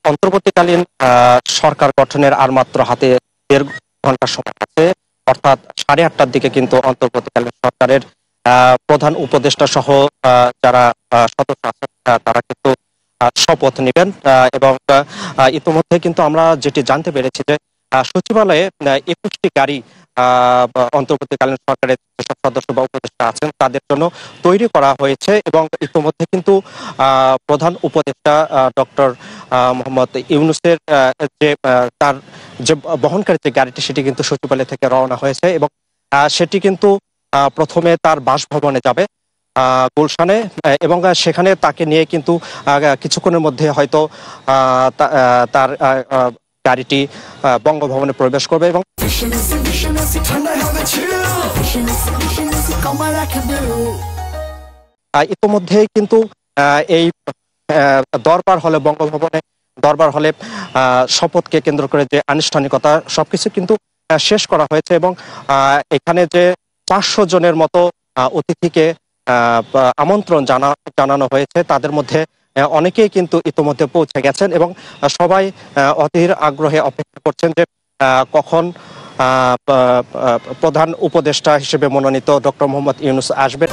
অন্তর্বর্তীকালীন সরকার গঠনের আর মাত্র হাতে ১.৫ ঘন্টা সময় আছে, অর্থাৎ 8:30টার দিকে কিন্তু অন্তর্বর্তীকালীন সরকারের প্রধান উপদেষ্টা সহ যারা সদস্য আছেন তারা কিন্তু শপথ নেবেন। এবং ইতিমধ্যে কিন্তু আমরা যেটি জানতে পেরেছি যে সচিবালয়ে ২১টি গাড়ি অন্তর্বর্তীকালীন সরকারের যেসব সদস্য বা উপদেষ্টা আছেন তাদের জন্য তৈরি করা হয়েছে, এবং ইতিমধ্যে কিন্তু প্রধান উপদেষ্টা ডক্টর মোহাম্মদ ইউনূসের যে তার যে বহনকারী যে গাড়িটি সেটি কিন্তু সচিবালয় থেকে রওনা হয়েছে, এবং সেটি কিন্তু প্রথমে তার বাসভবনে যাবে গুলশানে, এবং সেখানে তাকে নিয়ে কিন্তু কিছুক্ষণের মধ্যে হয়তো তার গাড়িটি বঙ্গভবনে প্রবেশ করবে। এবং ইতিমধ্যে কিন্তু এই দরবার হলে বঙ্গভবনে দরবার হলে শপথকে কেন্দ্র করে যে আনুষ্ঠানিকতা সবকিছু কিন্তু শেষ করা হয়েছে, এবং এখানে যে 400 জনের মতো অতিথিকে আমন্ত্রণ জানানো হয়েছে তাদের মধ্যে অনেকেই কিন্তু ইতিমধ্যে পৌঁছে গেছেন, এবং সবাই অধীর আগ্রহে অপেক্ষা করছেন যে কখন প্রধান উপদেষ্টা হিসেবে মনোনীত ডক্টর মোহাম্মদ ইউনূস আসবেন।